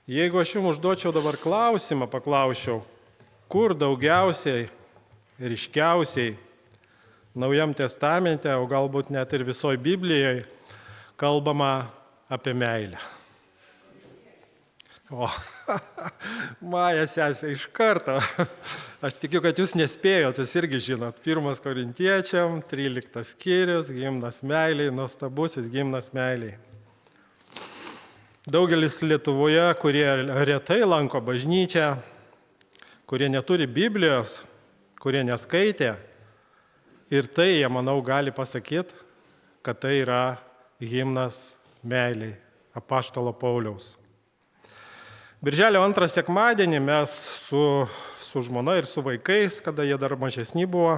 Jeigu aš jums užduočiau dabar klausimą, paklausčiau, kur daugiausiai, ryškiausiai Naujam testamente, o galbūt net ir visoje Biblijoje, kalbama apie meilę. O, Maja sesė iš karto. Aš tikiu, kad jūs nespėjot, jūs irgi žinot. 1 Korintiečiam, 13 skyrius, himnas meiliai, nuostabusis himnas meiliai. Daugelis Lietuvoje, kurie retai lanko bažnyčią, kurie neturi Biblijos, kurie neskaitė, ir tai, jie, manau, gali pasakyti, kad tai yra himnas meiliai apaštalo Pauliaus. Birželio 2 sekmadienį mes su žmona ir su vaikais, kada jie dar mažesni buvo,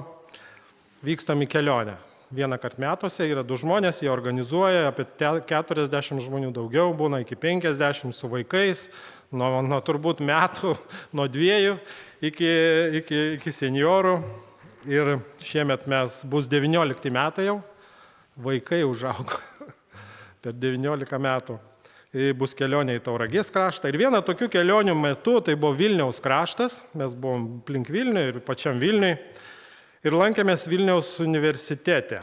vykstam į kelionę. Vieną kartą metuose yra 2 žmonės, jie organizuoja, apie 40 žmonių daugiau, būna iki 50 su vaikais, nuo turbūt metų, nuo 2 iki seniorų. Ir šiemet bus 19 metai jau, vaikai užaugo per 19 metų. Bus kelionė į Tauragės kraštą. Ir viena tokių kelionių metu, tai buvo Vilniaus kraštas, mes buvom aplink Vilnių ir pačiam Vilniui. Ir lankėmės Vilniaus universitete.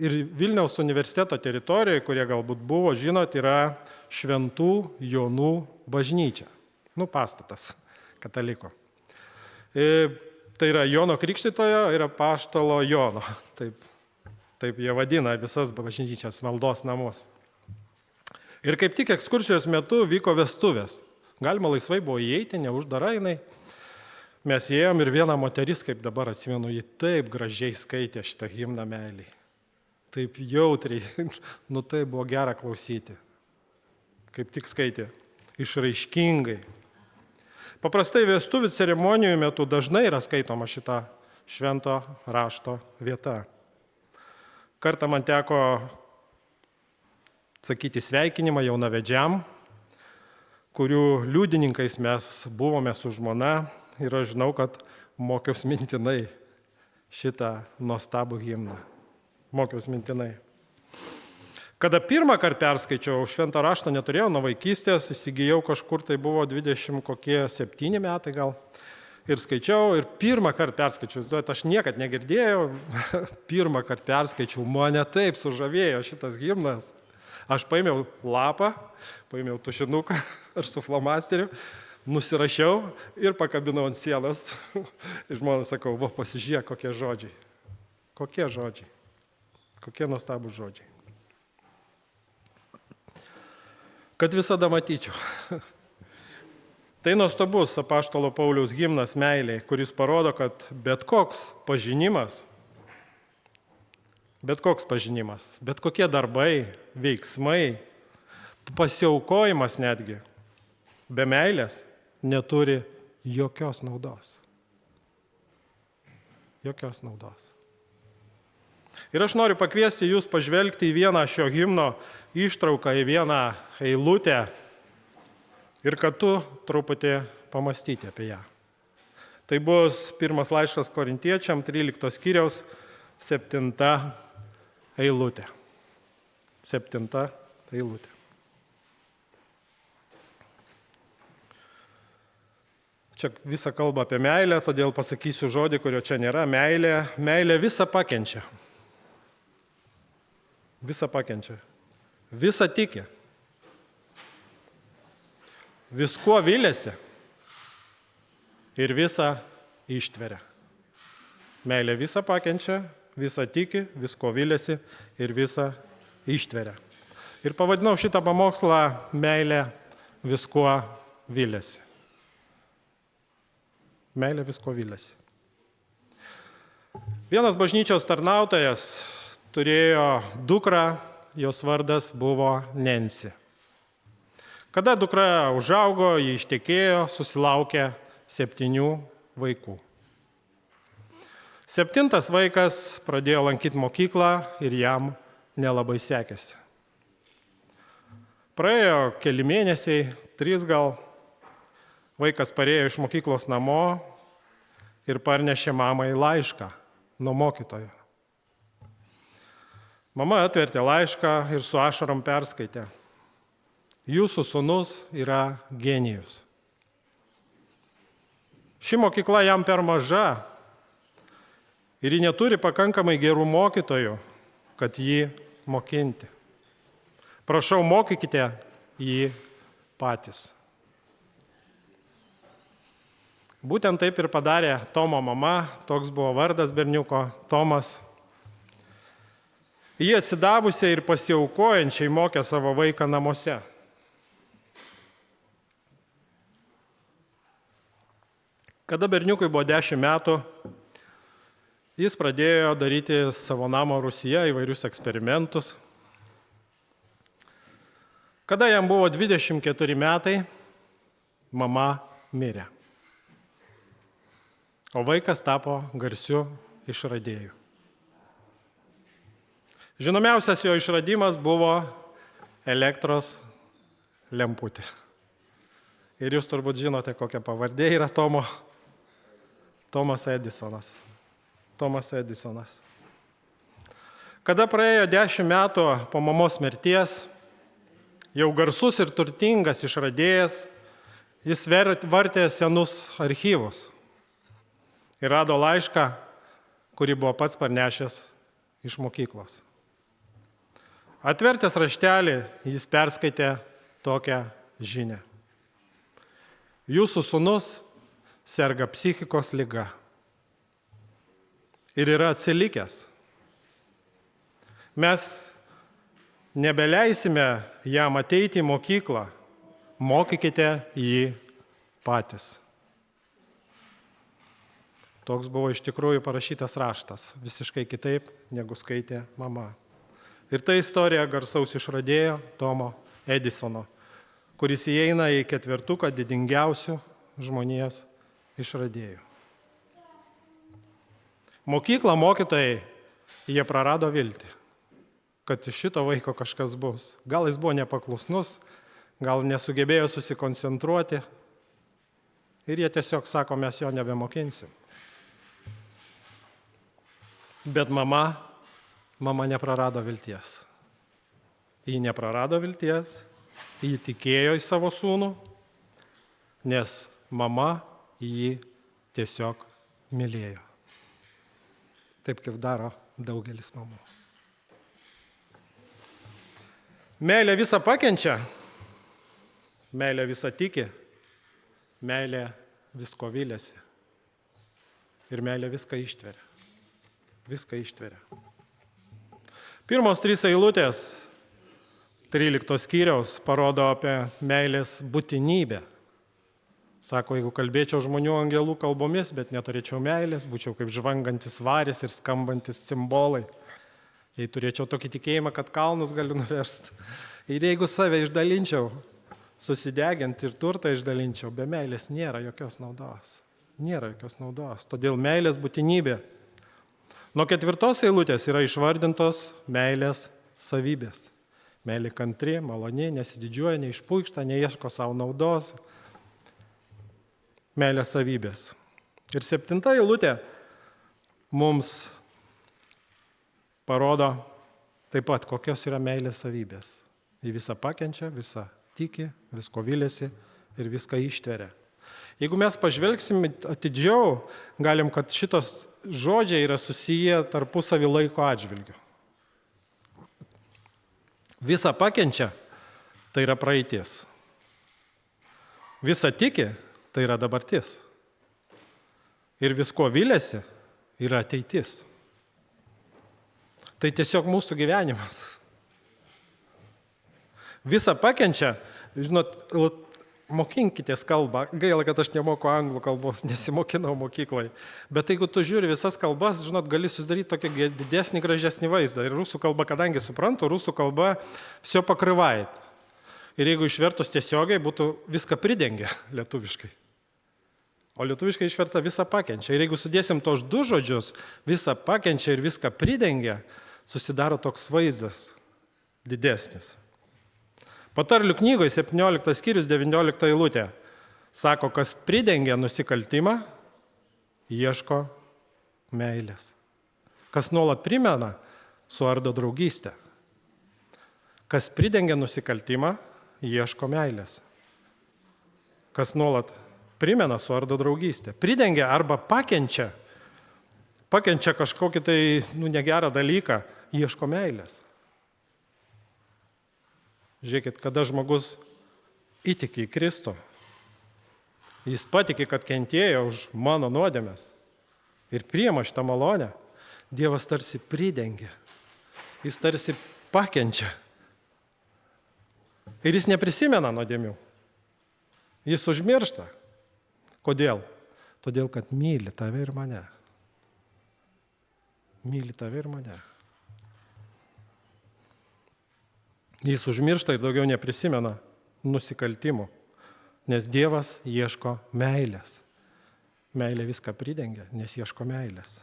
Ir Vilniaus universiteto teritorijoje, kurie galbūt buvo, žinot, yra Šventų Jonų bažnyčia. Pastatas kataliko. Tai yra Jono Krikštytojo ir apaštalo Jono. Taip jie vadina visas bažnyčias, maldos namus. Ir kaip tik ekskursijos metu vyko vestuvės. Galima laisvai buvo įeiti, neuždara jinai. Mes įėjom ir viena moteris, kaip dabar atsimenu, ji taip gražiai skaitė šitą himną meiliai. Taip jautriai, tai buvo gera klausyti. Kaip tik skaitė, išraiškingai. Paprastai vestuvių ceremonijų metu dažnai yra skaitoma šita švento rašto vieta. Kartą man teko sakyti sveikinimą jaunavedžiam, kurių liudininkais mes buvome su žmona ir aš žinau, kad mokiausi mintinai šitą nuostabų himną. Mokiausi mintinai. Kada pirmą kartą perskaičiau, šventą raštą neturėjau nuo vaikystės, įsigijau kažkur, tai buvo 27 metai gal. Ir skaičiau, ir pirmą kartą perskaičiau, aš niekad negirdėjau, pirmą kartą perskaičiau, mane taip sužavėjo šitas himnas. Aš paėmiau lapą, paėmiau tušinuką ir su flomasteriu, nusirašiau ir pakabinau ant sienos. Ir žmonai sakau, pasižiūrėk, kokie žodžiai. Kokie žodžiai. Kokie nuostabūs žodžiai. Kad visada matyčiau. Tai nuostabus apaštalo Pauliaus himnas meiliai, kuris parodo, kad bet koks pažinimas, bet kokie darbai, veiksmai, pasiaukojimas netgi, be meilės neturi jokios naudos. Jokios naudos. Ir aš noriu pakviesti jūs pažvelgti į vieną šio himno ištrauką, į vieną eilutę ir kartu truputį pamastyti apie ją. Tai bus 1 laiškas Korintiečiam, 13 skyriaus, 7 eilutė. 7 eilutė. Čia visą kalbą apie meilę, todėl pasakysiu žodį, kurio čia nėra. Meilė visą pakenčia. Visą pakenčia. Visą tiki. Viskuo viliasi ir visą ištveria. Meilė visą pakenčia, visą tiki, visko viliasi ir visą ištveria. Ir pavadinau šitą pamokslą meilė viskuo viliasi. Meilė visko viliasi. Vienas bažnyčios tarnautojas turėjo dukrą, jos vardas buvo Nancy. Kada dukra užaugo, ji ištekėjo, susilaukė 7 vaikų. 7 vaikas pradėjo lankyti mokyklą ir jam nelabai sekėsi. Praėjo keli mėnesiai, 3 gal, vaikas parėjo iš mokyklos namo ir parnešė mamai laišką nuo mokytojo. Mama atvertė laišką ir su ašarom perskaitė. Jūsų sūnus yra genijus. Ši mokykla jam per maža ir ji neturi pakankamai gerų mokytojų, kad jį mokinti. Prašau, mokykite jį patys. Būtent taip ir padarė Tomo mama, toks buvo vardas berniuko, Tomas. Jie atsidavusiai ir pasiaukojančiai mokė savo vaiką namuose. Kada berniukui buvo 10 metų, jis pradėjo daryti savo namo rūsyje įvairius eksperimentus. Kada jam buvo 24 metai, mama mirė. O vaikas tapo garsiu išradėju. Žinomiausias jo išradimas buvo elektros lemputė. Ir jūs turbūt žinote, kokia pavardė yra Tomo. Tomas Edisonas. Tomas Edisonas. Kada praėjo 10 metų po mamos mirties, jau garsus ir turtingas išradėjas, jis vartė senus archyvus ir rado laišką, kurį buvo pats parnešęs iš mokyklos. Atvertęs raštelį, jis perskaitė tokią žinią. Jūsų sūnus serga psichikos liga ir yra atsilikęs. Mes nebeleisime jam ateiti į mokyklą, mokykite jį patys. Toks buvo iš tikrųjų parašytas raštas, visiškai kitaip, negu skaitė mama. Ir tai istorija garsaus išradėjo Tomo Edisono, kuris įeina į 4 didingiausių žmonijos išradėjų. Mokyklą mokytojai, jie prarado viltį, kad iš šito vaiko kažkas bus. Gal jis buvo nepaklusnus, gal nesugebėjo susikoncentruoti ir jie tiesiog sako, mes jo nebemokinsim. Bet mama neprarado vilties. Ji neprarado vilties, ji tikėjo į savo sūnų, nes mama jį tiesiog mylėjo. Taip kaip daro daugelis mamų. Meilė visą pakenčia, meilė visą tiki, meilė visko viliasi ir meilė viską ištveria. Viską ištveria. Pirmos 3 eilutės 13 skyriaus parodo apie meilės būtinybę. Sako, jeigu kalbėčiau žmonių angelų kalbomis, bet neturėčiau meilės, būčiau kaip žvangantis varis ir skambantis cimbolai. Jei turėčiau tokį tikėjimą, kad kalnus galiu nuversti. Ir jeigu save išdalinčiau, susideginti ir turtą išdalinčiau, be meilės nėra jokios naudos. Nėra jokios naudos. Todėl meilės būtinybė. Nuo 4 eilutės yra išvardintos meilės savybės. Meilė kantri, maloni, nesididžiuoja, neišpuikšta, neieško savo naudos. Meilės savybės. Ir 7 eilutė mums parodo taip pat, kokios yra meilės savybės. Ji visą pakenčia, visą tiki, visko viliasi ir viską ištveria. Jeigu mes pažvelgsim atidžiau, galim, kad šitos žodžiai yra susiję tarpusavį laiko atžvilgiu. Visą pakenčia, tai yra praeitis. Visą tiki, tai yra dabartis. Ir visko viliasi, yra ateitis. Tai tiesiog mūsų gyvenimas. Visą pakenčia, žinot, mokinkitės kalbą. Gaila, kad aš nemoku anglų kalbos, nesimokinau mokyklai. Bet jeigu tu žiūri visas kalbas, žinot, gali susidaryti tokį didesnį, gražesnį vaizdą. Ir rusų kalba, kadangi suprantu, rusų kalba все покрывает. Ir jeigu išvertus tiesiogiai, būtų viską pridengę lietuviškai. O lietuviškai išverta visą pakenčia. Ir jeigu sudėsim tos 2 žodžius, visą pakenčia ir viską pridengia, susidaro toks vaizdas didesnis. Patarlių knygoje 17 skyrius 19 eilutė sako, kas pridengia nusikaltimą, ieško meilės. Kas nuolat primena, suardo draugystę. Kas pridengia nusikaltimą, ieško meilės. Kas nuolat primena, suardo draugystę. Pridengia arba pakenčia kažkokį tai negerą dalyką, ieško meilės. Žiūrėkit, kada žmogus įtiki į Kristų, jis patiki, kad kentėjo už mano nuodėmes ir priima šitą malonę, Dievas tarsi pridengia, jis tarsi pakenčia. Ir jis neprisimena nuodėmių. Jis užmiršta. Kodėl? Todėl, kad myli tave ir mane. Myli tave ir mane. Jis užmiršta ir daugiau neprisimena nusikaltimų, nes Dievas ieško meilės. Meilė viską pridengia, nes ieško meilės.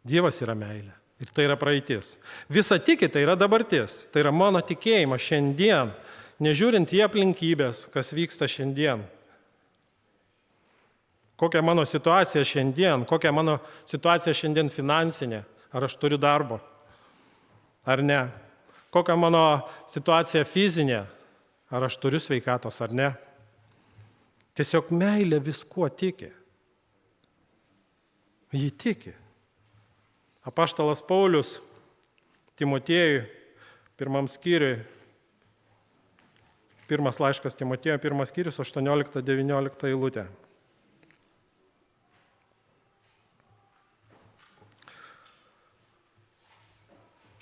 Dievas yra meilė ir tai yra praeitis. Visa tiki, tai yra dabartis. Tai yra mano tikėjimas šiandien, nežiūrint į aplinkybės, kas vyksta šiandien. Kokia mano situacija šiandien, kokia mano situacija šiandien finansinė, ar aš turiu darbo, ar ne. Kokia mano situacija fizinė, ar aš turiu sveikatos, ar ne. Tiesiog meilė viskuo tiki. Ji tiki. Apaštalas Paulius Timotiejui, 1 skyriui, 1 laiškas Timotiejui, 1 skyrius, 18-19 eilutė.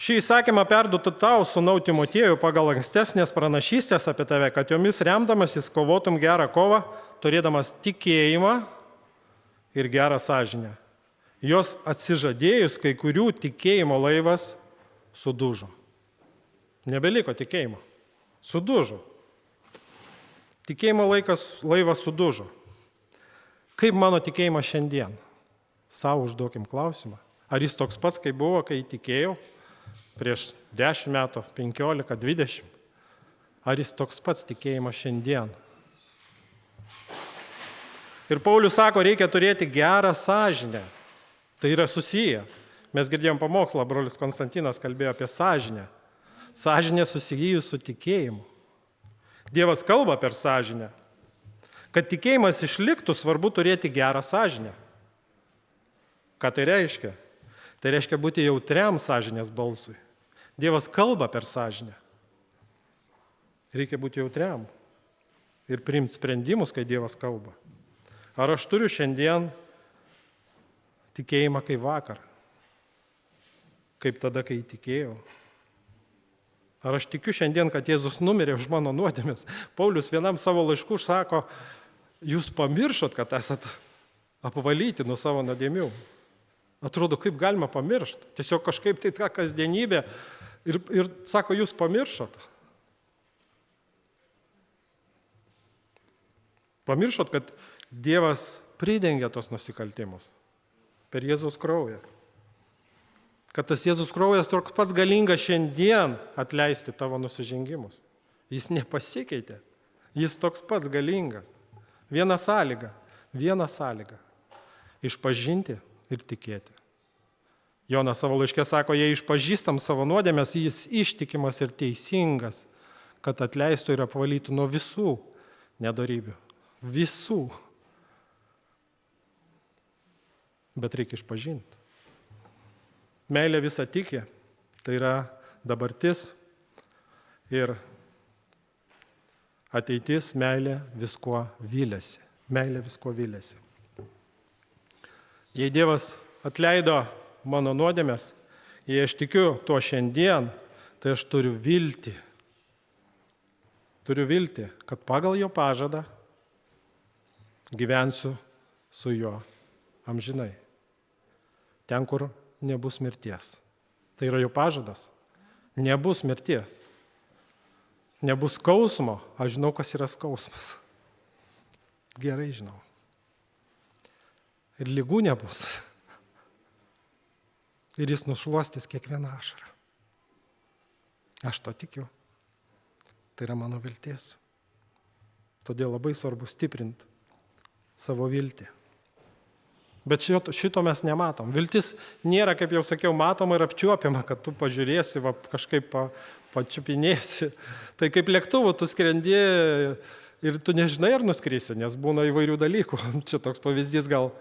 Šį įsakymą perduotų tau, sūnau Timotiejų, pagal ankstesnės pranašystės apie tave, kad jomis remdamasis kovotum gerą kovą, turėdamas tikėjimą ir gerą sąžinę. Jos atsižadėjus, kai kurių tikėjimo laivas sudužo. Nebeliko tikėjimo. Sudužo. Tikėjimo laivas sudužo. Kaip mano tikėjimas šiandien? Sau užduokim klausimą. Ar jis toks pats, kaip buvo, kai tikėjau prieš 10 metų, 15, 20? Ar jis toks pats tikėjimas šiandien? Ir Paulius sako, reikia turėti gerą sąžinę. Tai yra susiję. Mes girdėjom pamokslą, brolis Konstantinas kalbėjo apie sąžinę. Sąžinė susijus su tikėjimu. Dievas kalba per sąžinę. Kad tikėjimas išliktų, svarbu turėti gerą sąžinę. Ką tai reiškia? Tai reiškia būti jautriam sąžinės balsui. Dievas kalba per sąžinę. Reikia būti jautriam ir priimti sprendimus, kai Dievas kalba. Ar aš turiu šiandien tikėjimą kaip vakar? Kaip tada, kai tikėjau? Ar aš tikiu šiandien, kad Jėzus numirė už mano nuodėmes? Paulius vienam savo laišku sako, jūs pamiršot, kad esat apvalyti nuo savo nuodėmių. Atrodo, kaip galima pamiršti. Tiesiog kažkaip tai ta kasdienybė ir sako, jūs pamiršot. Pamiršot, kad Dievas pridengia tos nusikaltimus per Jėzaus kraują. Kad tas Jėzaus kraujas toks pats galingas šiandien atleisti tavo nusižengimus. Jis nepasikeitė. Jis toks pats galingas. Viena sąlyga. Išpažinti ir tikėti. Jonas savo laiške sako, jei išpažįstam savo nuodėmes, jis ištikimas ir teisingas, kad atleistų ir apvalytų nuo visų nedorybių. Visų. Bet reikia išpažinti. Meilė visą tiki, tai yra dabartis ir ateitis, meilė viskuo vylėsi. Meilė viskuo vylėsi. Jei Dievas atleido mano nuodėmes, jei aš tikiu tuo šiandien, tai aš turiu viltį. Turiu viltį, kad pagal jo pažadą gyvensiu su juo amžinai. Ten, kur nebus mirties. Tai yra jo pažadas. Nebus mirties. Nebus skausmo. Aš žinau, kas yra skausmas. Gerai žinau. Ir ligų nebus. Ir jis nušluostys kiekvieną ašarą. Aš to tikiu. Tai yra mano viltis. Todėl labai svarbu stiprinti savo viltį. Bet šito mes nematom. Viltis nėra, kaip jau sakiau, matoma ir apčiuopiama, kad tu pažiūrėsi, kažkaip pačiupinėsi. Tai kaip lėktuvu tu skrendi ir tu nežinai, ar nuskrisi, nes būna įvairių dalykų. Čia toks pavyzdys gal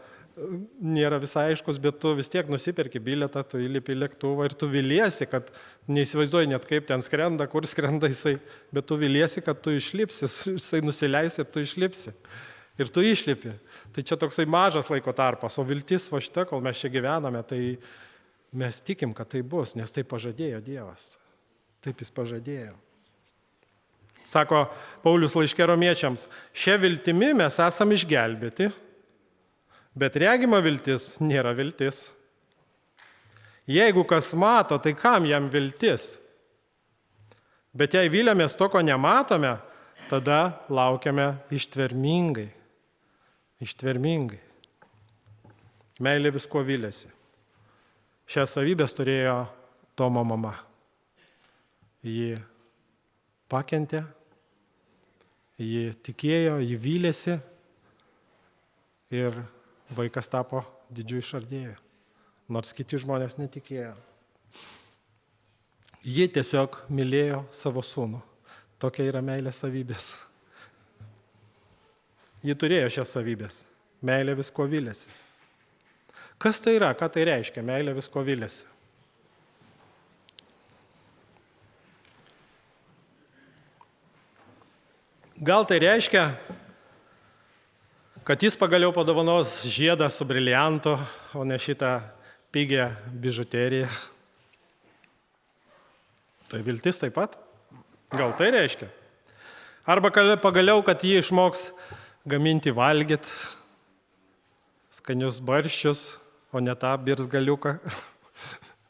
nėra visai aiškus, bet tu vis tiek nusiperki bilietą, tu įlipi į lėktuvą ir tu viliesi, kad neįsivaizduoji net kaip ten skrenda, kur skrenda jisai, bet tu viliesi, kad tu išlipsi, jisai nusileisi ir tu išlipsi. Ir tu išlipi. Tai čia toksai mažas laiko tarpas, o viltis va šita, kol mes čia gyvename, tai mes tikim, kad tai bus, nes tai pažadėjo Dievas. Taip jis pažadėjo. Sako Paulius laiške Romiečiams, šia viltimi mes esame išgelbėti, bet regima viltis nėra viltis. Jeigu kas mato, tai kam jam viltis? Bet jei viliamės to, ko nematome, tada laukiame ištvermingai. Ištvermingai. Meilė visko vilėsi. Šią savybės turėjo Tomo mama. Ji pakentė, ji tikėjo, ji vylėsi ir vaikas tapo didžiu išardėju, nors kiti žmonės netikėjo. Ji tiesiog mylėjo savo sūnų. Tokia yra meilės savybės. Ji turėjo šias savybės. Meilė visko vylėsi. Kas tai yra? Ką tai reiškia? Meilė visko vylėsi. Gal tai reiškia, kad jis pagaliau padovanos žiedą su briliantu, o ne šitą pigią bižuteriją. Tai viltis taip pat? Gal tai reiškia? Arba pagaliau, kad jį išmoks gaminti valgyt, skanius barščius, o ne tą birzgaliuką.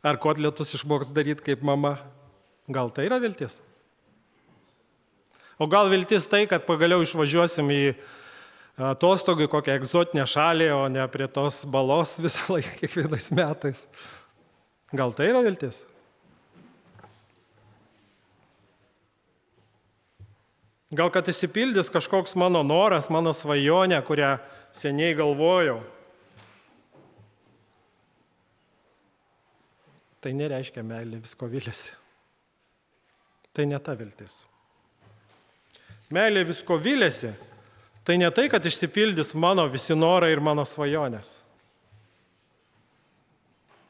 Ar kotletus išmoks daryti kaip mama. Gal tai yra viltis? O gal viltis tai, kad pagaliau išvažiuosim į atostogų kokią egzotinę šalį, o ne prie tos balos visą laiką kiekvienais metais. Gal tai yra viltis? Gal kad išsipildys kažkoks mano noras, mano svajonė, kurią seniai galvojau. Tai nereiškia meilė visko vylėsi. Tai ne ta viltis. Meilė visko vylėsi, tai ne tai, kad išsipildys mano visi norai ir mano svajonės.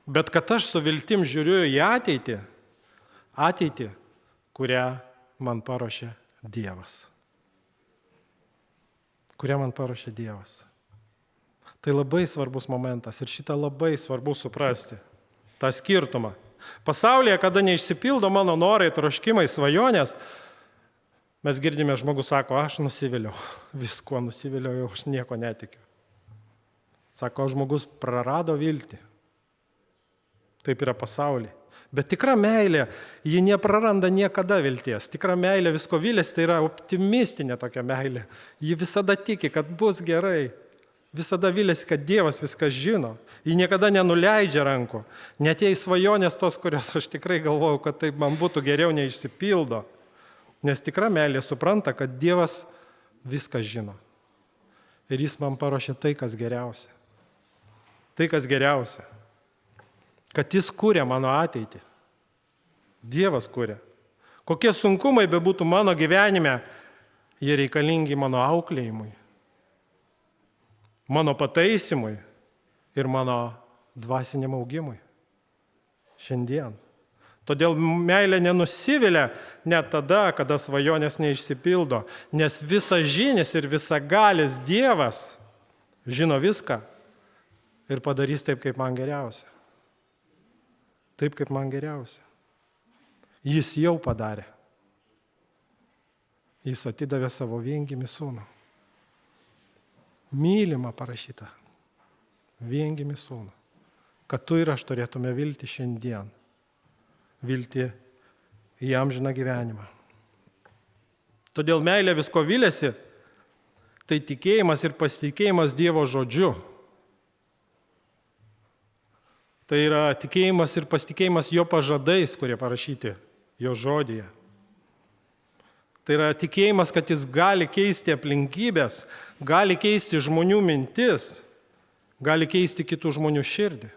Bet kad aš su viltim žiūriu į ateitį, kurią man paruošė Dievas. Kurią man paruošė Dievas. Tai labai svarbus momentas ir šitą labai svarbu suprasti, tą skirtumą. Pasaulyje, kada neišsipildo mano norai, troškimai, svajonės, mes girdime, žmogus sako, aš nusiviliau, viskuo nusiviliau, aš nieko netikiu. Sako, žmogus prarado viltį. Taip yra pasaulyje. Bet tikra meilė, ji nepraranda niekada vilties. Tikra meilė visko vylėsi, tai yra optimistinė tokia meilė. Ji visada tiki, kad bus gerai. Visada vylėsi, kad Dievas viską žino. Ji niekada nenuleidžia rankų. Net jei svajonės tos, kurios aš tikrai galvojau, kad taip man būtų geriau, neišsipildo. Nes tikra meilė supranta, kad Dievas viską žino. Ir jis man paruošė tai, kas geriausia. Tai, kas geriausia. Kad jis kūrė mano ateitį. Dievas kūrė. Kokie sunkumai bebūtų mano gyvenime, jie reikalingi mano auklėjimui, mano pataisimui ir mano dvasiniam augimui. Šiandien. Todėl meilė nenusivilia net tada, kada svajonės neišsipildo, nes visažinis ir visagalis Dievas žino viską ir padarys taip, kaip man geriausia. Taip, kaip man geriausia. Jis jau padarė. Jis atidavė savo viengimį sūnų. Mylimą parašyta. Viengimį sūnų. Kad tu ir aš turėtume viltį šiandien. Viltį į amžiną gyvenimą. Todėl meilė visko vylėsi, tai tikėjimas ir pasitikėjimas Dievo žodžiu. Tai yra tikėjimas ir pasitikėjimas jo pažadais, kurie parašyti jo žodyje. Tai yra tikėjimas, kad jis gali keisti aplinkybės, gali keisti žmonių mintis, gali keisti kitų žmonių širdį.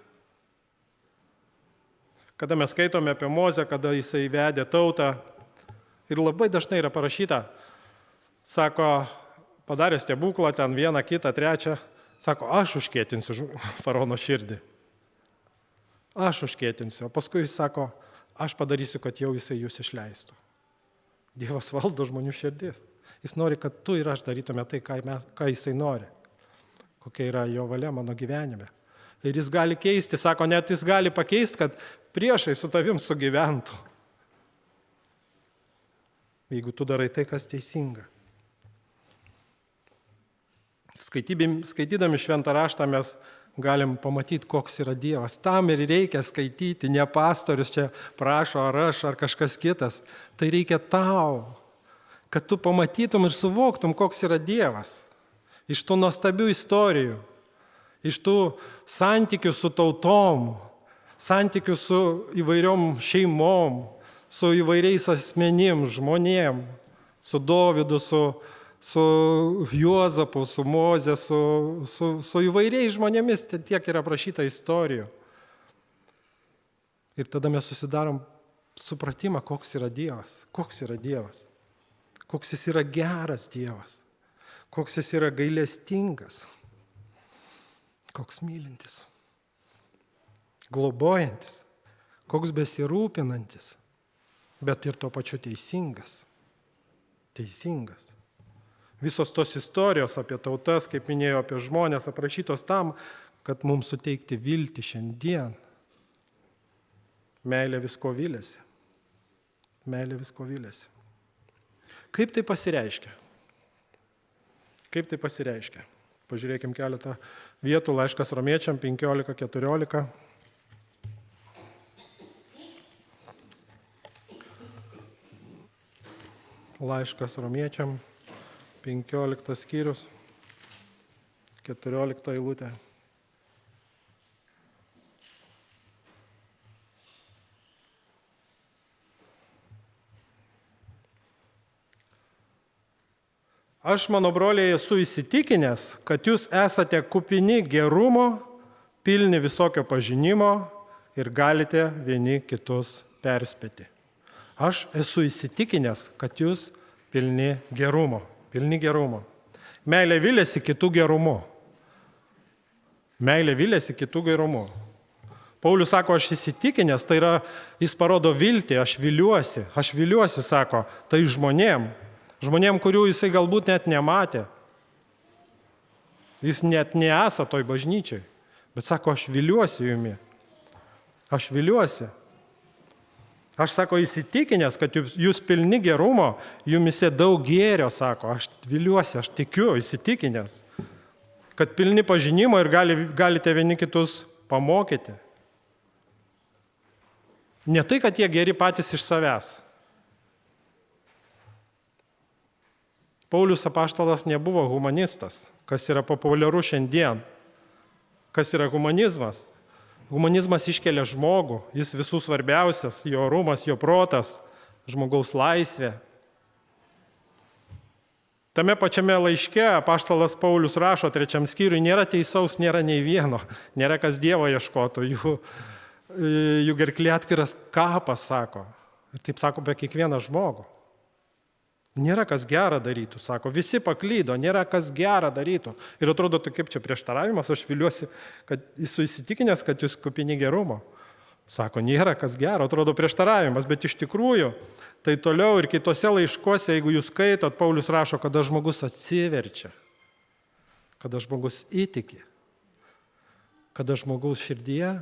Kada mes skaitome apie Mozę, kada jisai vedė tautą Ir labai dažnai yra parašyta, sako, padarė stebuklą, ten vieną, kitą, trečią, sako, aš užkietinsiu faraono širdį. Aš užkietinsiu, o paskui jis sako, aš padarysiu, kad jau jisai jūs išleistų. Dievas valdo žmonių širdis. Jis nori, kad tu ir aš darytume tai, ką jisai nori. Kokia yra jo valia mano gyvenime. Ir jis gali keisti, sako, net jis gali pakeisti, kad priešai su tavim sugyventų. Jeigu tu darai tai, kas teisinga. Skaitydami šventą raštą mes galim pamatyti, koks yra Dievas. Tam ir reikia skaityti, ne pastorius čia prašo, ar aš, ar kažkas kitas. Tai reikia tau, kad tu pamatytum ir suvoktum, koks yra Dievas. Iš tų nuostabių istorijų, iš tų santykių su tautom, santykių su įvairiom šeimom, su įvairiais asmenim, žmonėm, su Dovydu, su Juozapu, su Moze, su įvairiais žmonėmis, tiek yra aprašyta istorijų. Ir tada mes susidarom supratimą, koks yra Dievas, koks yra Dievas, koks jis yra geras Dievas, koks jis yra gailestingas, koks mylintis, globojantis, koks besirūpinantis, bet ir tuo pačiu teisingas. Teisingas. Visos tos istorijos apie tautas, kaip minėjau, apie žmonės, aprašytos tam, kad mums suteikti viltį šiandien. Meilė visko viliasi. Meilė visko viliasi. Kaip tai pasireiškia? Kaip tai pasireiškia? Pažiūrėkim keletą vietų, laiškas Romiečiam 15:14. Laiškas Romiečiam 15 skyrius, 14 eilutė. Aš, mano broliai, esu įsitikinęs, kad jūs esate kupini gerumo, pilni visokio pažinimo ir galite vieni kitus perspėti. Aš esu įsitikinęs, kad jūs pilni gerumo. Pilni gerumo. Meilė viliasi kitų gerumu. Meilė viliasi kitų gerumu. Paulius sako, aš įsitikinęs, tai yra, jis parodo viltį, aš viliuosi, sako, tai žmonėm, kurių jisai galbūt net nematė. Jis net neesa toj bažnyčiai, bet sako, aš viliuosi jumi. Aš viliuosi. Aš, sako, įsitikinęs, kad jūs pilni gerumo, jumise daug gėrio, sako, aš viliuosi, aš tikiu, įsitikinęs, kad pilni pažinimo ir galite vieni kitus pamokyti. Ne tai, kad jie geri patys iš savęs. Paulius apaštalas nebuvo humanistas, kas yra populiaru šiandien. Kas yra humanizmas? Humanizmas iškelia žmogų, jis visų svarbiausias, jo orumas, jo protas, žmogaus laisvė. Tame pačiame laiške apaštalas Paulius rašo 3 skyriui, nėra teisaus, nėra nei vieno, nėra kas Dievo ieškotų, jų gerklė atskiras kapas, sako. Ir taip sako apie kiekvieną žmogų. Nėra kas gerą darytų, sako, visi paklydo, nėra kas gerą darytų. Ir atrodo, tai kaip čia prieštaravimas, aš viliuosi, kad esu įsitikinęs, kad jūs kupini gerumo. Sako, nėra kas gero, atrodo prieštaravimas, bet iš tikrųjų, tai toliau ir kitose laiškuose, jeigu jūs skaitot, Paulius rašo, kada žmogus atsiverčia, kada žmogus įtiki, kada žmogaus širdyje,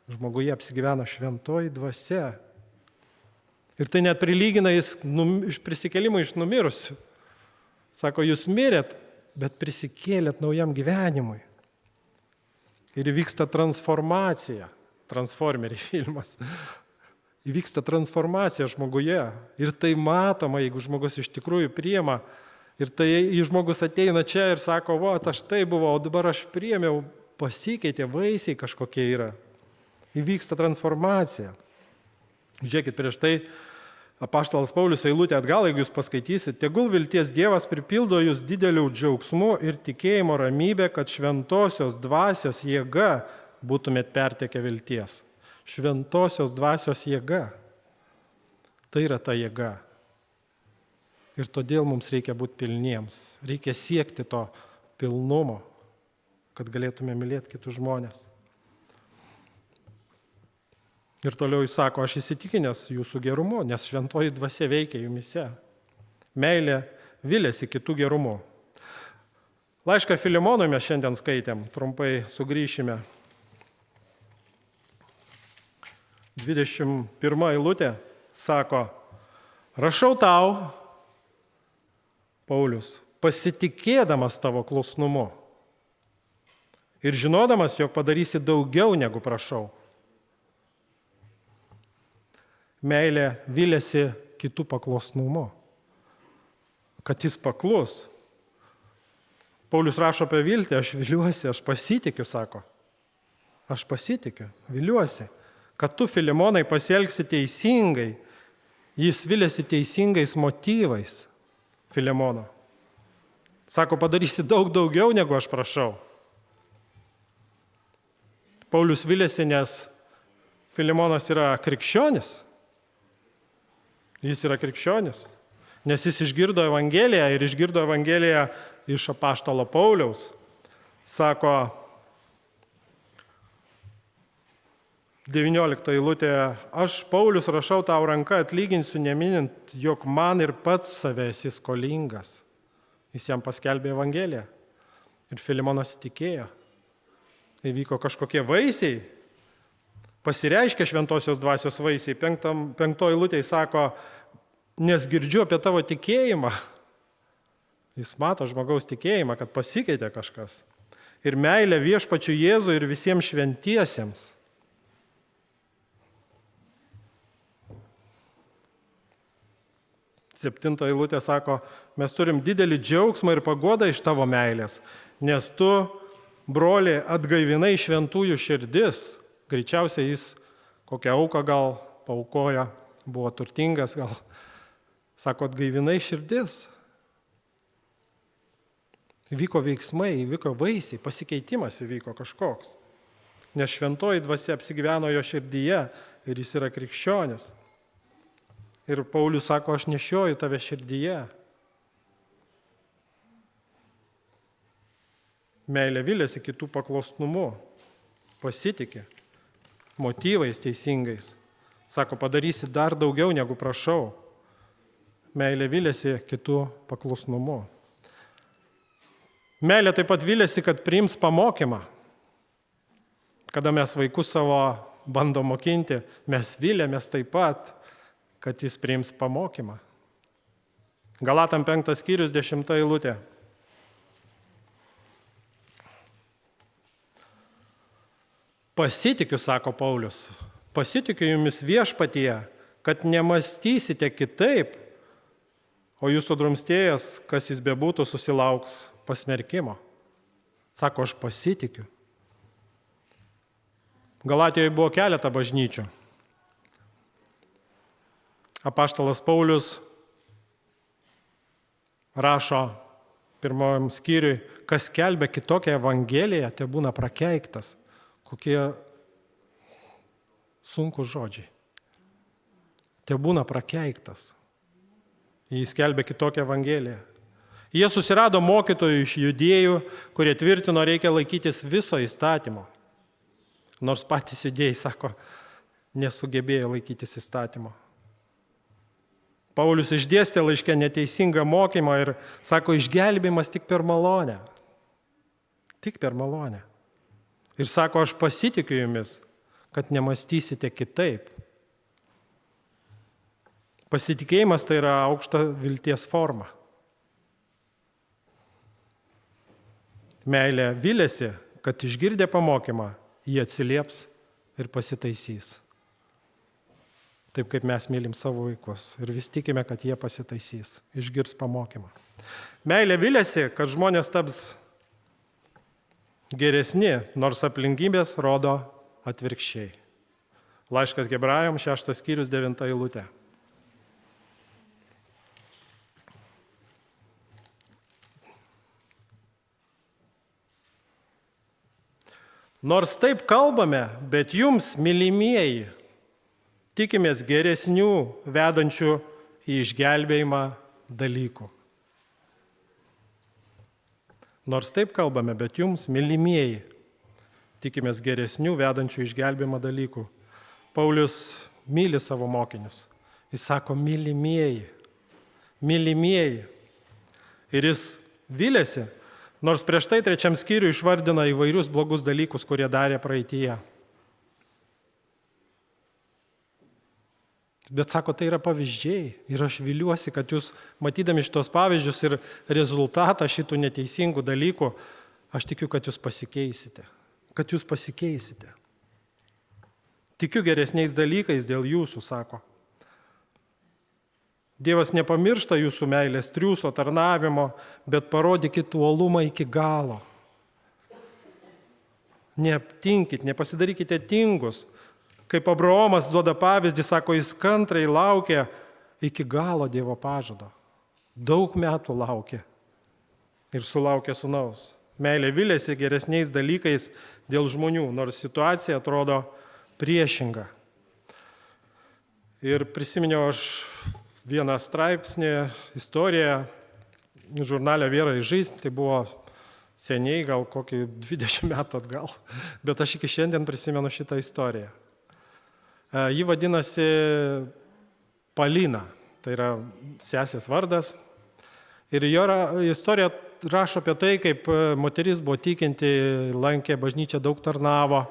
žmoguje apsigyvena šventoji dvasia. Ir tai net prilygina jis prisikėlimui iš numirusių. Sako, jūs mirėt, bet prisikėlėt naujam gyvenimui. Ir įvyksta transformacija. Transformeriai filmas. Įvyksta transformacija žmoguje. Ir tai matoma, jeigu žmogus iš tikrųjų priima. Ir tai žmogus ateina čia ir sako, aš tai buvau, o dabar aš priėmiau, pasikeitė, vaisiai kažkokie yra. Įvyksta transformacija. Žiūrėkit, prieš tai apaštalas Paulius eilutė atgal, jeigu jūs paskaitysit, tegul vilties Dievas pripildo jūs dideliu džiaugsmu ir tikėjimo ramybė, kad šventosios dvasios jėga būtumėt pertekę vilties. Šventosios dvasios jėga. Tai yra ta jėga. Ir todėl mums reikia būti pilniems. Reikia siekti to pilnumo, kad galėtume mylėti kitus žmonės. Ir toliau jis sako, aš įsitikinęs jūsų gerumu, nes šventoji dvasia veikia jumise. Meilė viliasi kitų gerumu. Laišką Filemonui mes šiandien skaitėm, trumpai sugrįšime. 21 eilutė sako, rašau tau, Paulius, pasitikėdamas tavo klusnumu ir žinodamas, jog padarysi daugiau negu prašau. Meilė viliasi kitų paklusnumu, kad jis paklus. Paulius rašo apie viltį, aš viliuosi, aš pasitikiu, sako. Aš pasitikiu, viliuosi, kad tu, Filemonai, pasielgsi teisingai. Jis viliasi teisingais motyvais, Filemono. Sako, padarysi daug daugiau, negu aš prašau. Paulius viliasi, nes Filemonas yra krikščionis. Jis yra krikščionis, nes jis išgirdo Evangeliją ir išgirdo Evangeliją iš apaštalo Pauliaus. Sako, 19 eilutė, aš, Paulius, rašau tau ranką, atlyginsiu, neminint, jog man ir pats save esi skolingas. Jis jam paskelbė Evangeliją ir Filemonas įtikėjo. Įvyko kažkokie vaisiai, pasireiškia šventosios dvasios vaisiai. 5 eilutėje sako, nes girdžiu apie tavo tikėjimą. Jis mato žmogaus tikėjimą, kad pasikeitė kažkas. Ir meilė viešpačiui Jėzui ir visiems šventiesiems. Septinta eilutė sako, mes turim didelį džiaugsmą ir paguodą iš tavo meilės, nes tu, broli, atgaivinai šventųjų širdis. Greičiausiai jis kokią auką gal paaukojo, buvo turtingas gal. Sako, atgaivinai širdis. Įvyko veiksmai, įvyko vaisiai, pasikeitimas įvyko kažkoks. Nes šventoji dvasia apsigyveno jo širdyje ir jis yra krikščionis. Ir Paulius sako, aš nešioju tave širdyje. Meilė viliasi kitų paklusnumu, pasitikė, motyvais teisingais. Sako, padarysi dar daugiau negu prašau. Meilė viliasi kitų paklusnumu. Meilė taip pat viliasi, kad priims pamokymą. Kada mes vaikus savo bandom mokinti, mes vilėmės taip pat, kad jis priims pamokymą. Galatam 5 skyrius 10 eilutė. Pasitikiu, sako Paulius, pasitikiu jumis viešpatyje, kad nemąstysite kitaip, o jūsų drumstėjas, kas jis bebūtų, susilauks pasmerkimo. Sako, aš pasitikiu. Galatijoje buvo keletą bažnyčių. Apaštalas Paulius rašo 1 skyriui, kas skelbia kitokią evangeliją, tai būna prakeiktas. Kokie sunkus žodžiai. Tai būna prakeiktas. Jis skelbia kitokią evangeliją. Jie susirado mokytojų iš judėjų, kurie tvirtino, reikia laikytis viso įstatymo. Nors patys judėjai, sako, nesugebėjo laikytis įstatymo. Paulius išdėstė laiške neteisingą mokymą ir sako, išgelbėjimas tik per malonę. Tik per malonę. Ir sako, aš pasitikiu jumis, kad nemąstysite kitaip. Pasitikėjimas tai yra aukšta vilties forma. Meilė viliasi, kad išgirdę pamokymą, jie atsilieps ir pasitaisys. Taip kaip mes mylim savo vaikus ir vis tikime, kad jie pasitaisys, išgirs pamokymą. Meilė viliasi, kad žmonės taps geresni, nors aplinkybės rodo atvirkščiai. Laiškas Hebrajam 6 skyrius 9 eilutė. Nors taip kalbame, bet jums, mylimieji, tikimės geresnių, vedančių į išgelbėjimą dalykų. Nors taip kalbame, bet jums, mylimieji, tikimės geresnių, vedančių išgelbėjimą dalykų. Paulius myli savo mokinius. Jis sako, mylimieji, mylimieji. Ir jis vylėsi, nors prieš tai 3 skyriui išvardina įvairius blogus dalykus, kurie darė praeityje. Bet sako, tai yra pavyzdžiai. Ir aš viliuosi, kad jūs, matydami šitos pavyzdžius ir rezultatą šitų neteisingų dalykų, aš tikiu, kad jūs pasikeisite. Kad jūs pasikeisite. Tikiu geresniais dalykais dėl jūsų, sako. Dievas nepamiršta jūsų meilės, triūso, tarnavimo, bet parodykit uolumą iki galo. Neaptinkit, nepasidarykite tingus. Kaip Abraomas duoda pavyzdį, sako, jis kantrai laukia iki galo Dievo pažado. Daug metų laukia ir sulaukė sūnaus. Meilė vilėsi geresniais dalykais dėl žmonių, nors situacija atrodo priešinga. Ir prisiminiau aš vieną straipsnį, istoriją, žurnale Viera į жизнь, tai buvo seniai, gal kokį 20 metų atgal, bet aš iki šiandien prisimenu šitą istoriją. Ji vadinasi Palina, tai yra sesės vardas. Ir jo istorija rašo apie tai, kaip moteris buvo tikinti, lankė bažnyčią, daug tarnavo,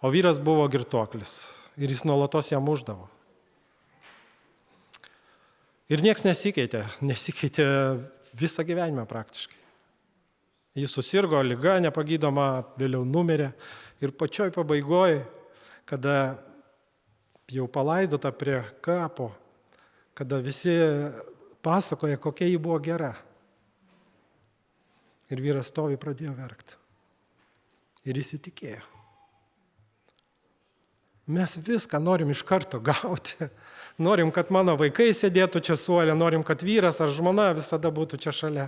o vyras buvo girtuoklis ir jis nuolatos ją mušdavo. Ir nieks nesikeitė visą gyvenimą praktiškai. Jis susirgo, liga nepagydoma, vėliau numirė ir pačioj pabaigoje, kada jau palaidota prie kapo, kada visi pasakoja, kokia ji buvo gera. Ir vyras stovi, pradėjo verkti. Ir įsitikėjo. Mes viską norim iš karto gauti. Norim, kad mano vaikai sėdėtų čia suole, norim, kad vyras ar žmona visada būtų čia šalia.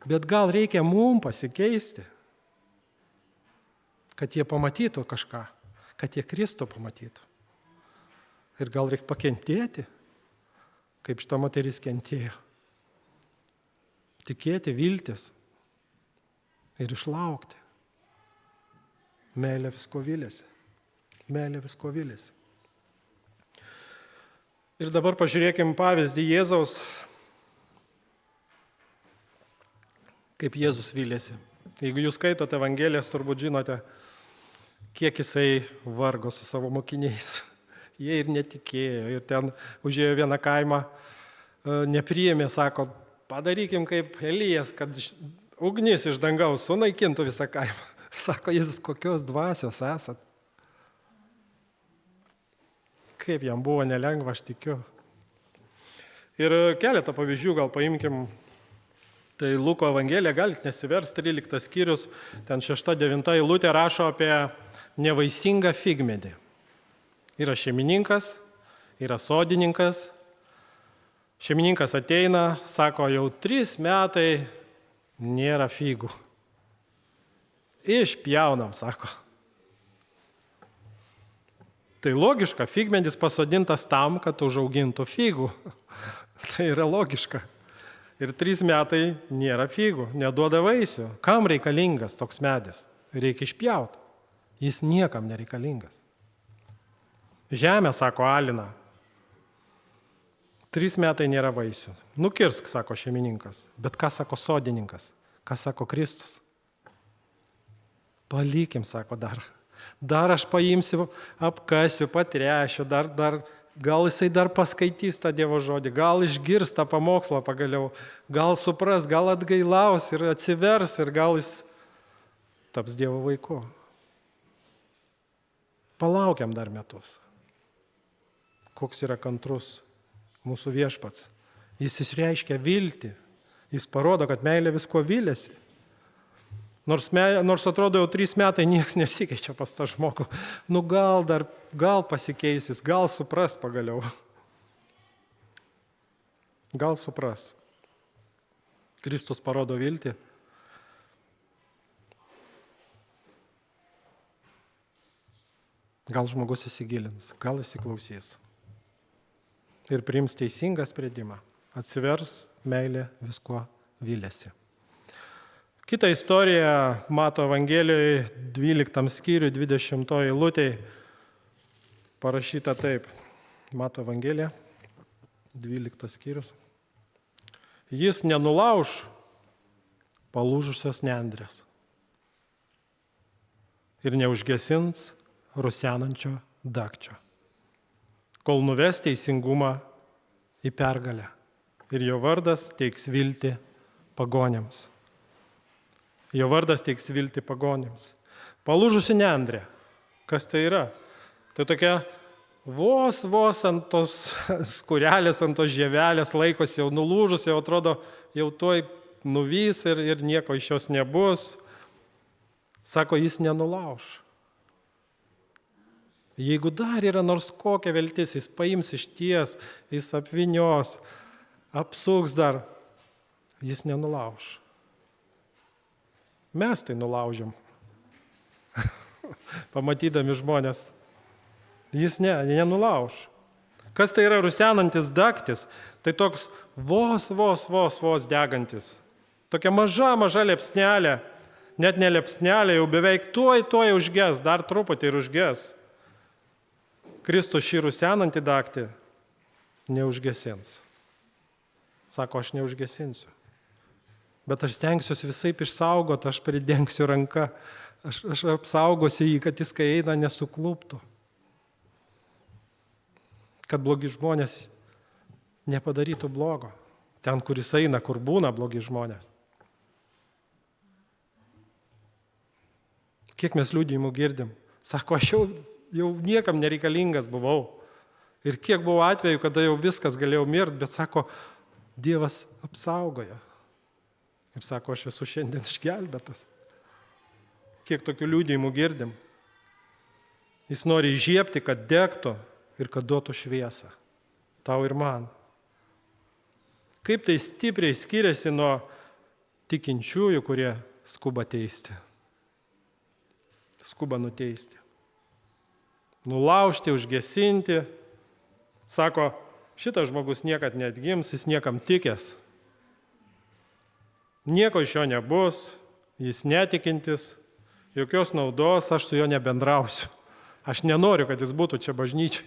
Bet gal reikia mum pasikeisti, kad jie pamatytų kažką, kad jie Kristų pamatytų. Ir gal reikia pakentėti, kaip šita moteris kentėjo. Tikėti, viltis ir išlaukti. Meilė visko vilėsi. Meilė visko vilėsi. Ir dabar pažiūrėkime pavyzdį Jėzaus, kaip Jėzus vilėsi. Jeigu jūs skaitote Evangelijas, turbūt žinote, kiek jisai vargo su savo mokiniais. Jie ir netikėjo, ir ten užėjo vieną kaimą, nepriėmė, sako, padarykim kaip Elijas, kad ugnis iš dangaus sunaikintų visą kaimą. Sako, Jėzus, kokios dvasios esat. Kaip jam buvo nelengva, aš tikiu. Ir keletą pavyzdžių gal paimkim. Tai Luko Evangelija, galite nesiversti, 13 skyrius, ten 6-9 eilutė rašo apie nevaisingą figmedį. Yra šeimininkas, yra sodininkas. Šeimininkas ateina, sako, jau 3 metai nėra figų. Išpjaunam, sako. Tai logiška, figmedis pasodintas tam, kad užaugintų figų. Tai yra logiška. Ir 3 metai nėra figų, neduoda vaisių. Kam reikalingas toks medis? Reikia išpjauti. Jis niekam nereikalingas. Žemė, sako, alina. 3 metai nėra vaisių. Nukirsk, sako šeimininkas. Bet ką sako sodininkas? Ką sako Kristus? Palikim, sako, dar. Dar aš paimsiu, apkasiu, patrešiu, dar gal jisai dar paskaitys tą Dievo žodį, gal išgirs tą pamokslą pagaliau, gal supras, gal atgailaus ir atsivers ir gal jis taps Dievo vaiku. Palaukiam dar metus. Koks yra kantrus mūsų viešpats. Jis išreiškia viltį. Jis parodo, kad meilė visko vilėsi. Nors atrodo jau 3 metai nieks nesikeičia pas tą žmogų. Nu gal pasikeisis, gal supras pagaliau. Gal supras. Kristus parodo viltį. Gal žmogus įsigilins, gal įsiklausys. Ir priims teisingą sprendimą. Atsivers, meilė viskuo vylėsi. Kita istorija Mato Evangelijoje 12 skyriui 20 eilutėje parašyta taip. Mato Evangelija 12 skyrius. Jis nenulauš palūžusios nendrės ir neužgesins rusenančio dagčio, kol nuves teisingumą į pergalę ir jo vardas teiks viltį pagonims. Jo vardas teiks viltį pagonims. Palūžusi nendrė. Kas tai yra? Tai tokia vos ant tos skurelės, ant tos žievelės laikosi jau nulūžus, jau atrodo, jau tuoj nuvys ir nieko iš jos nebus. Sako, jis nenulauš. Jeigu dar yra nors kokia viltis, jis paims iš ties, jis apvinios, apsuks dar, jis nenulauš. Mes tai nulaužiam, pamatydami žmonės. Jis nenulauš. Kas tai yra rusenantis dagtis? Tai toks vos degantis. Tokia maža liepsnelė, net ne liepsnelė, jau beveik tuoj užges, dar truputį ir užges. Kristus šį rusenantį dagtį neužgesins. Sako, aš neužgesinsiu. Bet aš stengsiuosi visaip išsaugoti, aš pridengsiu ranką, aš apsaugosiu jį, kad jis, kai eina, nesukluptų. Kad blogi žmonės nepadarytų blogo. Ten, kur jis eina, kur būna blogi žmonės. Kiek mes liudijimų girdim. Sako, aš jau niekam nereikalingas buvau. Ir kiek buvo atveju, kada jau viskas galėjau mirti, bet sako, Dievas apsaugojo. Ir sako, aš esu šiandien išgelbėtas. Kiek tokių liudijimų girdim. Jis nori įžiebti, kad degtų ir kad duotų šviesą. Tau ir man. Kaip tai stipriai skiriasi nuo tikinčiųjų, kurie skuba teisti. Skuba nuteisti. Nulaužti, užgesinti. Sako, šitas žmogus niekad neatgims, jis niekam tikęs. Nieko iš jo nebus, jis netikintis, jokios naudos, aš su juo nebendrausiu. Aš nenoriu, kad jis būtų čia bažnyčiai.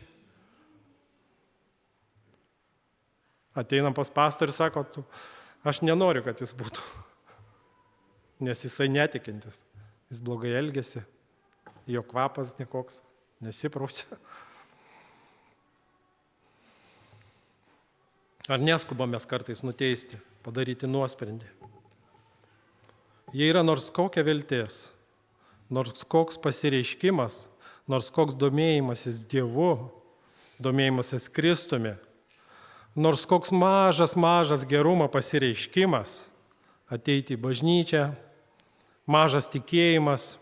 Ateinam pas pastorių ir sako, aš nenoriu, kad jis būtų. Nes jisai netikintis, jis blogai elgiasi, jo kvapas nekoks, nesiprausia. Ar neskubamės kartais nuteisti, padaryti nuosprendį? Jei yra nors kokia viltis, nors koks pasireiškimas, nors koks domėjimasis Dievu, domėjimasis Kristumi, nors koks mažas gerumo pasireiškimas, ateiti į bažnyčią, mažas tikėjimas,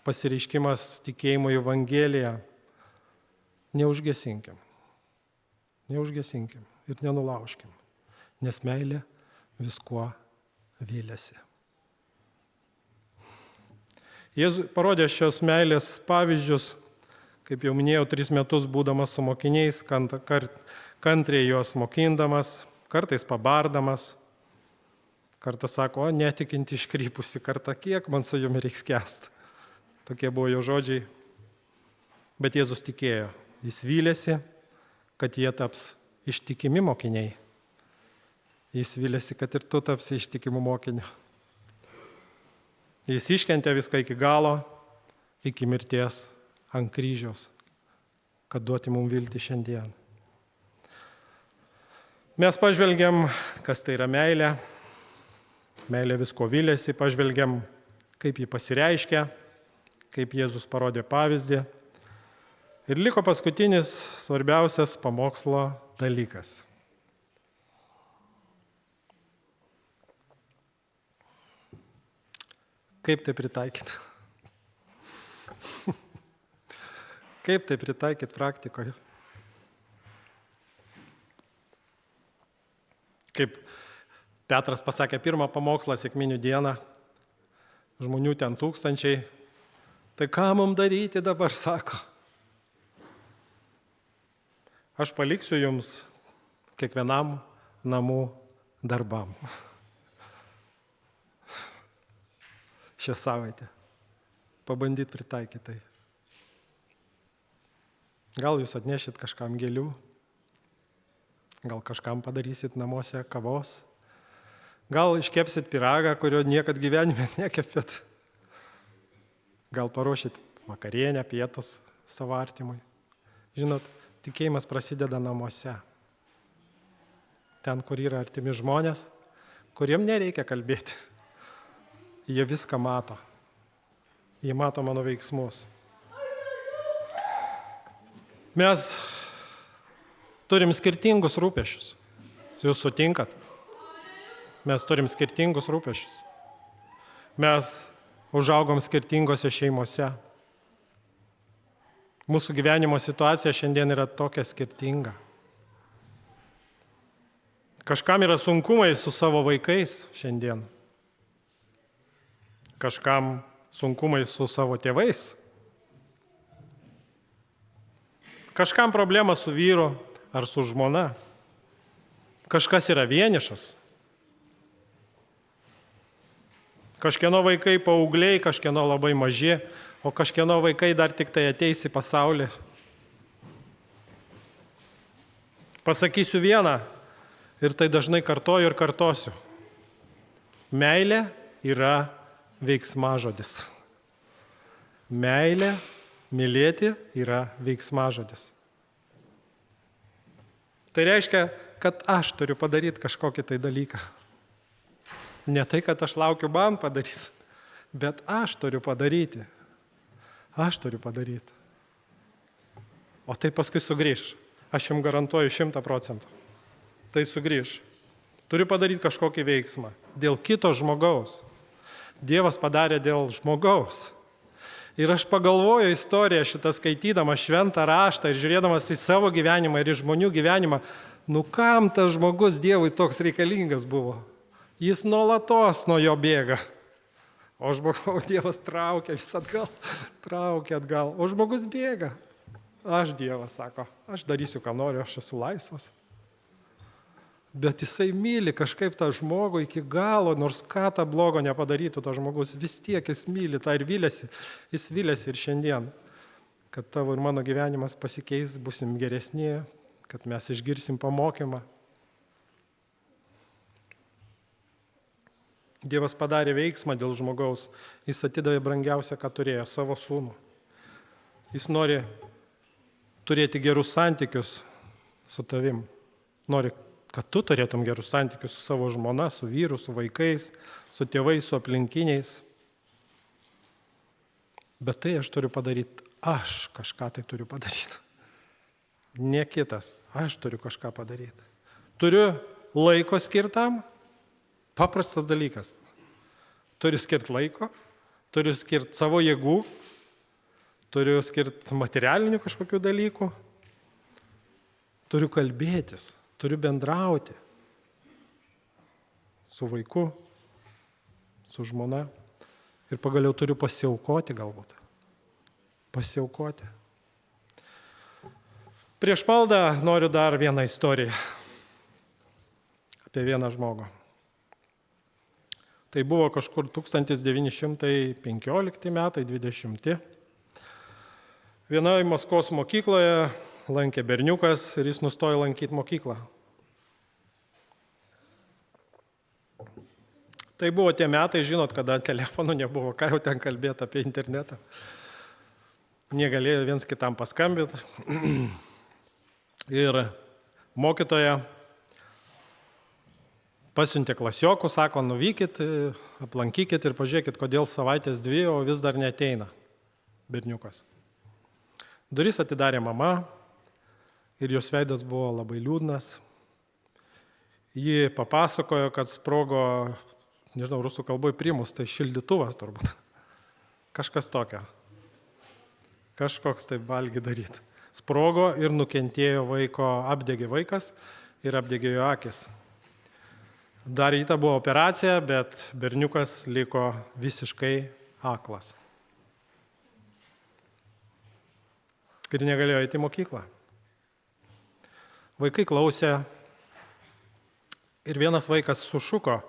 pasireiškimas tikėjimo į Evangeliją, neužgesinkim ir nenulaužkim, nes meilė viskuo vylėsi. Jėzus parodė šios meilės pavyzdžius, kaip jau minėjau, 3 metus būdamas su mokiniais, kantriai juos mokindamas, kartais pabardamas. Kartą sako, netikinti iškrypusi kartą, kiek man su jumi reiks kęsti. Tokie buvo jo žodžiai. Bet Jėzus tikėjo, jis vylėsi, kad jie taps ištikimi mokiniai. Jis vylėsi, kad ir tu tapsi ištikimų mokinių. Jis iškentė viską iki galo, iki mirties ant kryžiaus, kad duoti mums viltį šiandien. Mes pažvelgiam, kas tai yra meilė. Meilė visko vylėsi, pažvelgiam, kaip ji pasireiškia, kaip Jėzus parodė pavyzdį. Ir liko paskutinis svarbiausias pamokslo dalykas. Kaip tai pritaikyti? Kaip tai pritaikyti praktikoje? Kaip Petras pasakė pirmą pamokslą sekminių dieną, žmonių ten tūkstančiai, tai ką mums daryti dabar, sako? Aš paliksiu jums kiekvienam namų darbam. Šią savaitę. Pabandyti pritaikyti tai. Gal jūs atnešit kažkam gėlių, gal kažkam padarysit namuose kavos, gal iškepsit pyragą, kurio niekad gyvenime nekepėt, gal paruošit vakarienę, pietus savo artimui. Žinot, tikėjimas prasideda namuose. Ten, kur yra artimi žmonės, kuriem nereikia kalbėti. Jie viską mato. Jie mato mano veiksmus. Mes turim skirtingus rūpesčius. Jūs sutinkat? Mes turim skirtingus rūpesčius. Mes užaugom skirtingose šeimose. Mūsų gyvenimo situacija šiandien yra tokia skirtinga. Kažkam yra sunkumai su savo vaikais šiandien. Kažkam sunkumai su savo tėvais. Kažkam problema su vyru ar su žmona. Kažkas yra vienišas. Kažkieno vaikai paaugliai, kažkieno labai maži, o kažkieno vaikai dar tik tai ateis į pasaulį. Pasakysiu vieną ir tai dažnai kartoju ir kartosiu. Meilė yra veiksmažodis. Meilė, mylėti yra veiksmažodis. Tai reiškia, kad aš turiu padaryti kažkokį tai dalyką. Ne tai, kad aš laukiu, man padarys, bet aš turiu padaryti. Aš turiu padaryti. O tai paskui sugrįž. Aš jums garantuoju 100%. Tai sugrįž. Turiu padaryti kažkokį veiksmą. Dėl kito žmogaus. Dievas padarė dėl žmogaus. Ir aš pagalvoju istoriją šitą skaitydamas šventą raštą ir žiūrėdamas į savo gyvenimą ir į žmonių gyvenimą, nu kam tas žmogus Dievui toks reikalingas buvo? Jis nuolatos nuo jo bėga. O žmogaus Dievas traukia vis atgal, traukia atgal. O žmogus bėga. Aš Dievas sako, aš darysiu, ką noriu, aš esu laisvas. Bet jisai myli kažkaip tą žmogų iki galo, nors ką tą blogo nepadarytų tą žmogus, vis tiek jis myli tą ir vylėsi. Jis vylėsi ir šiandien, kad tavo ir mano gyvenimas pasikeis, busim geresni, kad mes išgirsim pamokymą. Dievas padarė veiksmą dėl žmogaus, jis atidavė brangiausią, ką turėjo, savo sūnų. Jis nori turėti gerus santykius su tavim, nori, kad tu turėtum gerus santykius su savo žmona, su vyru, su vaikais, su tėvais, su aplinkiniais. Bet tai aš turiu padaryti, aš kažką tai turiu padaryti. Ne kitas, aš turiu kažką padaryti. Turiu laiko skirtam, paprastas dalykas. Turiu skirti laiko, turiu skirti savo jėgų, turiu skirti materialinių kažkokių dalykų, turiu kalbėtis. Turiu bendrauti su vaiku, su žmona ir pagaliau turiu pasiaukoti galbūt. Pasiaukoti. Prieš maldą noriu dar vieną istoriją apie vieną žmogų. Tai buvo kažkur 1915 metai, 20. Vienoje Maskvos mokykloje lankė berniukas ir jis nustojo lankyti mokyklą. Tai buvo tie metai, žinot, kada telefonų nebuvo, ką jau ten kalbėti apie internetą. Negalėjo viens kitam paskambinti. Ir mokytoja pasiuntė klasiokų, sako, nuvykit, aplankykit ir pažiūrėkit, kodėl savaitės 2, o vis dar neateina berniukas. Duris atidarė mama. Ir jos veidas buvo labai liūdnas. Ji papasakojo, kad sprogo, nežinau, rusų kalboje primus, tai šildytuvas turbūt. Kažkas tokio. Kažkoks tai valgy daryti. Sprogo ir nukentėjo vaiko, apdegė vaikas ir apdegė jo akis. Daryta buvo operacija, bet berniukas liko visiškai aklas. Ir negalėjo eiti į mokyklą. Vaikai klausė, Ir vienas vaikas sušuko,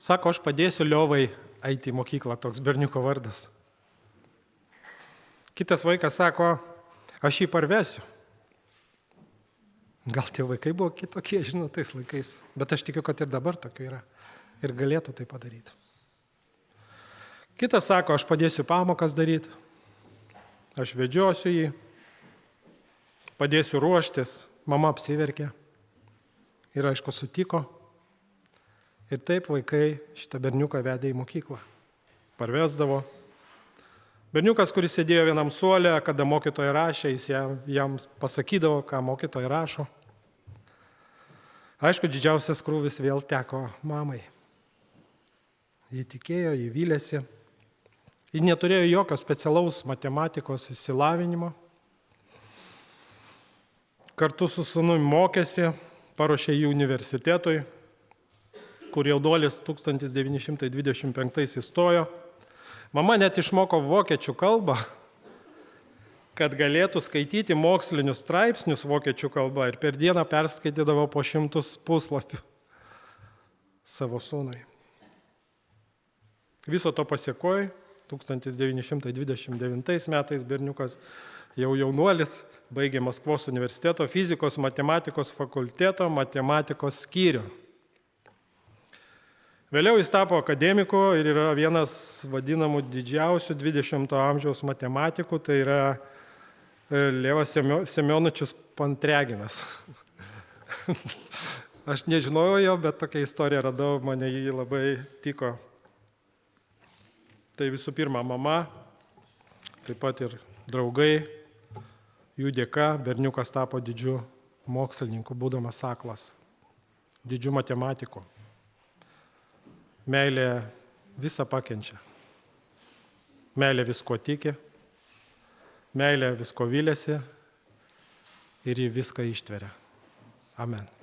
sako, aš padėsiu Liovai eiti į mokyklą, toks berniuko vardas. Kitas vaikas sako, aš jį parvesiu. Gal tie vaikai buvo kitokie, žinot, tais laikais, bet aš tikiu, kad ir dabar tokių yra ir galėtų tai padaryti. Kitas sako, aš padėsiu pamokas daryti, aš vedžiosiu jį, padėsiu ruoštis, mama apsiverkė ir aišku sutiko. Ir taip vaikai šitą berniuką vedė į mokyklą, parvesdavo. Berniukas, kuris sėdėjo vienam suole, kada mokytoja rašė, jis jam pasakydavo, ką mokytoja rašo. Aišku, didžiausias krūvis vėl teko mamai. Ji tikėjo, ji vylėsi. Ji neturėjo jokio specialaus matematikos išsilavinimo. Kartu su sūnumi mokėsi, paruošė jį universitetui, kur jaunuolis 1925 įstojo. Mama net išmoko vokiečių kalbą, kad galėtų skaityti mokslinius straipsnius vokiečių kalba ir per dieną perskaitydavo po 100 puslapių savo sūnui. Viso to pasiekojo 1929 metais berniukas, jau jaunuolis, baigė Maskvos universiteto fizikos matematikos fakulteto matematikos skyrių. Vėliau jis tapo akademiku ir yra vienas vadinamų didžiausių 20 amžiaus matematikų, tai yra Levas Semionovičius Pantreginas. Aš nežinojau jo, bet tokią istoriją radau, mane jį labai tiko. Tai visų pirma mama, taip pat ir draugai, jų dėka berniukas tapo didžiu mokslininku, būdamas aklas, didžiu matematiku. Meilė visą pakenčia. Meilė visko tiki, meilė visko vylėsi ir ji viską ištveria. Amen.